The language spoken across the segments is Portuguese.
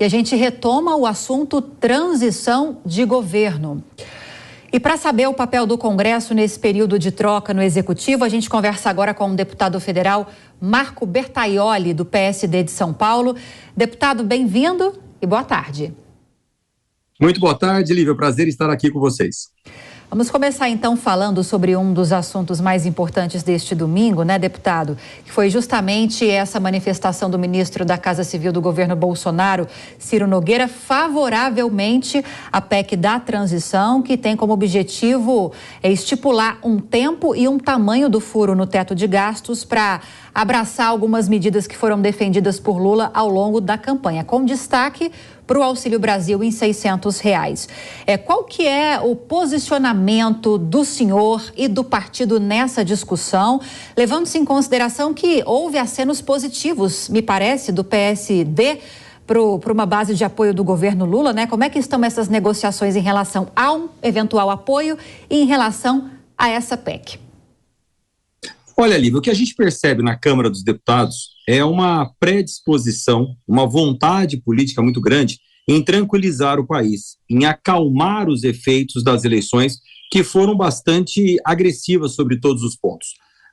E a gente retoma o assunto transição de governo. E para saber o papel do Congresso nesse período de troca no Executivo, a gente conversa agora com o deputado federal Marco Bertaioli, do PSD de São Paulo. Deputado, bem-vindo e boa tarde. Muito boa tarde, Lívia. Prazer estar aqui com vocês. Vamos começar então falando sobre um dos assuntos mais importantes deste domingo, né, deputado? Que foi justamente essa manifestação do ministro da Casa Civil do governo Bolsonaro, Ciro Nogueira, favoravelmente à PEC da transição, que tem como objetivo estipular um tempo e um tamanho do furo no teto de gastos para abraçar algumas medidas que foram defendidas por Lula ao longo da campanha, com destaque para o Auxílio Brasil em R$600. Qual que é o posicionamento do senhor e do partido nessa discussão, levando-se em consideração que houve acenos positivos, me parece, do PSD para uma base de apoio do governo Lula, né? Como é que estão essas negociações em relação a um eventual apoio e em relação a essa PEC? Olha, Lívia, o que a gente percebe na Câmara dos Deputados é uma predisposição, uma vontade política muito grande em tranquilizar o país, em acalmar os efeitos das eleições que foram bastante agressivas sobre todos os pontos.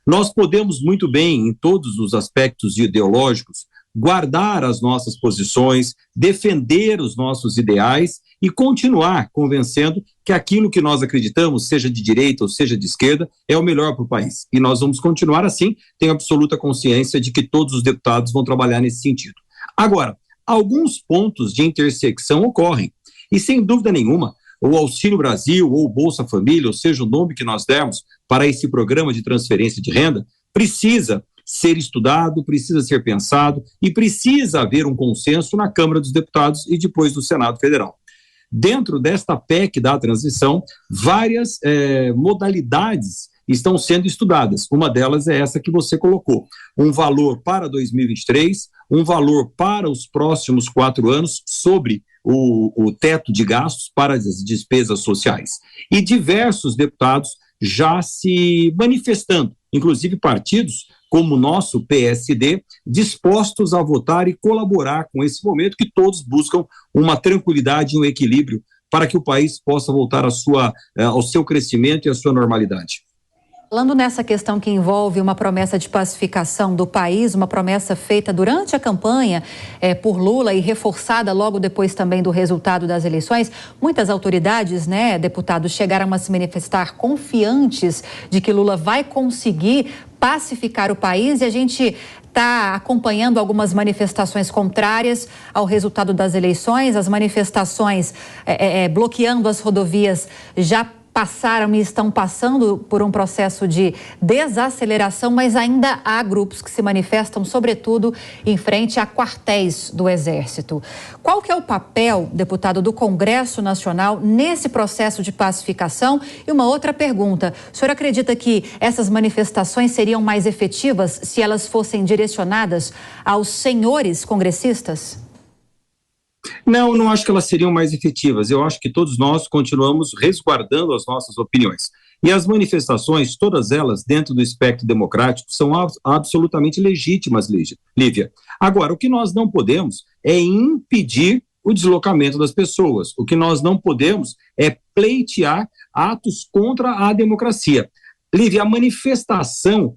Nós podemos muito bem, em todos os aspectos ideológicos, guardar as nossas posições, defender os nossos ideais e continuar convencendo que aquilo que nós acreditamos, seja de direita ou seja de esquerda, é o melhor para o país. E nós vamos continuar assim, tenho absoluta consciência de que todos os deputados vão trabalhar nesse sentido. Agora, alguns pontos de intersecção ocorrem, e sem dúvida nenhuma, o Auxílio Brasil ou o Bolsa Família, ou seja, o nome que nós demos para esse programa de transferência de renda, precisa ser estudado, precisa ser pensado e precisa haver um consenso na Câmara dos Deputados e depois do Senado Federal. Dentro desta PEC da transição, várias modalidades estão sendo estudadas. Uma delas é essa que você colocou. Um valor para 2023, um valor para os próximos 4 anos sobre o teto de gastos para as despesas sociais. E diversos deputados já se manifestando, inclusive partidos como o nosso PSD, dispostos a votar e colaborar com esse momento que todos buscam uma tranquilidade e um equilíbrio para que o país possa voltar ao seu crescimento e à sua normalidade. Falando nessa questão que envolve uma promessa de pacificação do país, uma promessa feita durante a campanha por Lula e reforçada logo depois também do resultado das eleições, muitas autoridades, né, deputados, chegaram a se manifestar confiantes de que Lula vai conseguir pacificar o país, e a gente está acompanhando algumas manifestações contrárias ao resultado das eleições. As manifestações bloqueando as rodovias já passaram e estão passando por um processo de desaceleração, mas ainda há grupos que se manifestam, sobretudo, em frente a quartéis do Exército. Qual que é o papel, deputado, do Congresso Nacional nesse processo de pacificação? E uma outra pergunta, o senhor acredita que essas manifestações seriam mais efetivas se elas fossem direcionadas aos senhores congressistas? Não acho que elas seriam mais efetivas. Eu acho que todos nós continuamos resguardando as nossas opiniões. E as manifestações, todas elas, dentro do espectro democrático, são absolutamente legítimas, Lívia. Agora, o que nós não podemos é impedir o deslocamento das pessoas. O que nós não podemos é pleitear atos contra a democracia. Lívia, a manifestação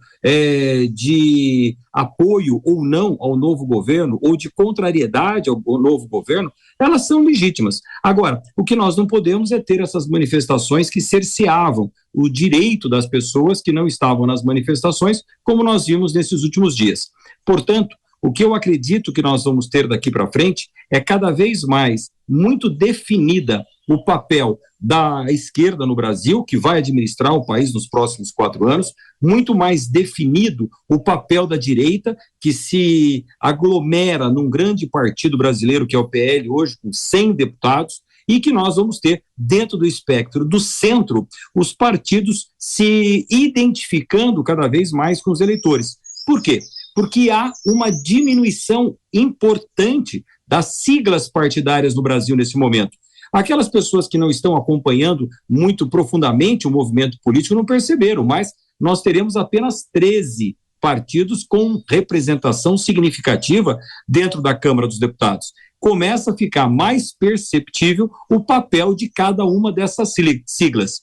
de apoio ou não ao novo governo, ou de contrariedade ao novo governo, elas são legítimas. Agora, o que nós não podemos é ter essas manifestações que cerceavam o direito das pessoas que não estavam nas manifestações, como nós vimos nesses últimos dias. Portanto, o que eu acredito que nós vamos ter daqui para frente é cada vez mais muito definida o papel da esquerda no Brasil, que vai administrar o país nos próximos 4 anos, muito mais definido o papel da direita, que se aglomera num grande partido brasileiro, que é o PL, hoje com 100 deputados, e que nós vamos ter, dentro do espectro do centro, os partidos se identificando cada vez mais com os eleitores. Por quê? Porque há uma diminuição importante das siglas partidárias no Brasil nesse momento. Aquelas pessoas que não estão acompanhando muito profundamente o movimento político não perceberam, mas nós teremos apenas 13 partidos com representação significativa dentro da Câmara dos Deputados. começa a ficar mais perceptível o papel de cada uma dessas siglas.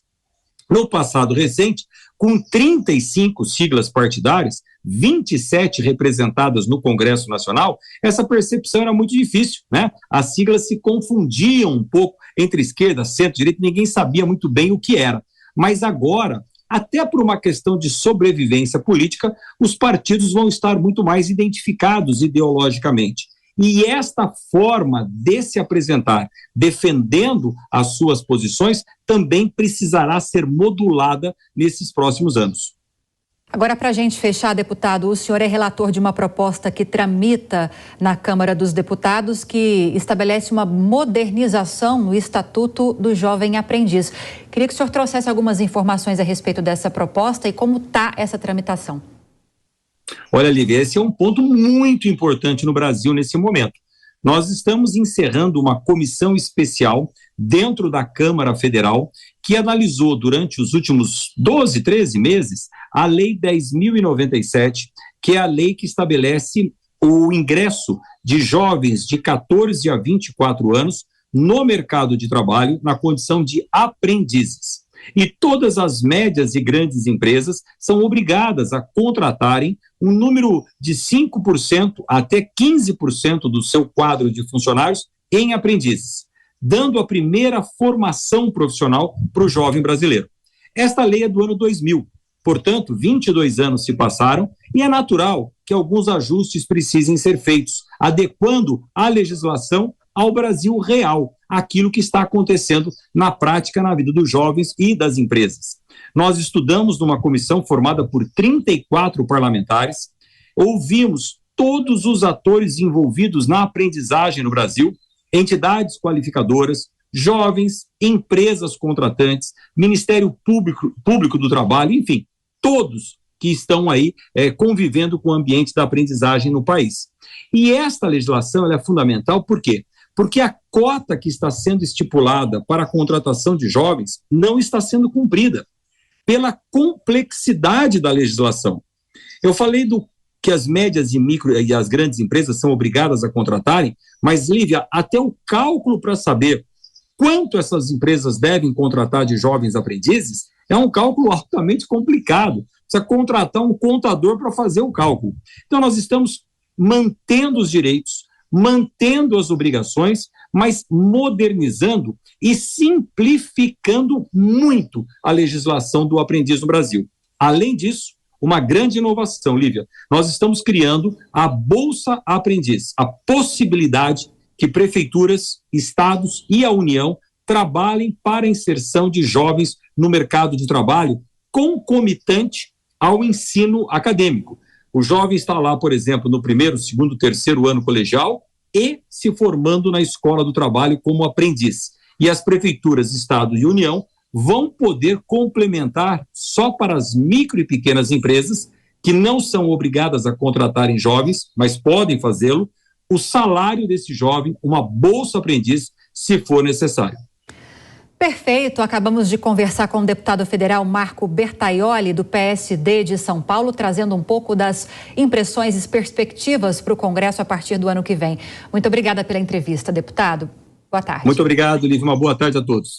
No passado recente, com 35 siglas partidárias, 27 representadas no Congresso Nacional, essa percepção era muito difícil, né? As siglas se confundiam um pouco entre esquerda, centro, direita, ninguém sabia muito bem o que era. Mas agora, até por uma questão de sobrevivência política, os partidos vão estar muito mais identificados ideologicamente. E esta forma de se apresentar, defendendo as suas posições, também precisará ser modulada nesses próximos anos. Agora, para a gente fechar, deputado, o senhor é relator de uma proposta que tramita na Câmara dos Deputados que estabelece uma modernização no Estatuto do Jovem Aprendiz. Queria que o senhor trouxesse algumas informações a respeito dessa proposta e como está essa tramitação. Olha, Lívia, esse é um ponto muito importante no Brasil nesse momento. Nós estamos encerrando uma comissão especial dentro da Câmara Federal que analisou durante os últimos 12, 13 meses a Lei 10.097, que é a lei que estabelece o ingresso de jovens de 14 a 24 anos no mercado de trabalho na condição de aprendizes. E todas as médias e grandes empresas são obrigadas a contratarem um número de 5% até 15% do seu quadro de funcionários em aprendizes, dando a primeira formação profissional para o jovem brasileiro. Esta lei é do ano 2000, portanto, 22 anos se passaram e é natural que alguns ajustes precisem ser feitos, adequando a legislação ao Brasil real, aquilo que está acontecendo na prática na vida dos jovens e das empresas. Nós estudamos numa comissão formada por 34 parlamentares, ouvimos todos os atores envolvidos na aprendizagem no Brasil, entidades qualificadoras, jovens, empresas contratantes, Ministério Público do Trabalho, enfim, todos que estão aí convivendo com o ambiente da aprendizagem no país. E esta legislação ela é fundamental, por quê? Porque a cota que está sendo estipulada para a contratação de jovens não está sendo cumprida pela complexidade da legislação. Eu falei que as médias e micro e as grandes empresas são obrigadas a contratarem, mas, Lívia, até o cálculo para saber quanto essas empresas devem contratar de jovens aprendizes é um cálculo altamente complicado. Precisa contratar um contador para fazer o cálculo. Então, nós estamos mantendo os direitos, mantendo as obrigações, mas modernizando e simplificando muito a legislação do aprendiz no Brasil. Além disso, uma grande inovação, Lívia, nós estamos criando a Bolsa Aprendiz, a possibilidade que prefeituras, estados e a União trabalhem para a inserção de jovens no mercado de trabalho concomitante ao ensino acadêmico. O jovem está lá, por exemplo, no primeiro, segundo, terceiro ano colegial e se formando na escola do trabalho como aprendiz. E as prefeituras, Estado e União vão poder complementar só para as micro e pequenas empresas, que não são obrigadas a contratarem jovens, mas podem fazê-lo, o salário desse jovem, uma bolsa aprendiz, se for necessário. Perfeito. Acabamos de conversar com o deputado federal Marco Bertaioli, do PSD de São Paulo, trazendo um pouco das impressões e perspectivas para o Congresso a partir do ano que vem. Muito obrigada pela entrevista, deputado. Boa tarde. Muito obrigado, Lívia. Uma boa tarde a todos.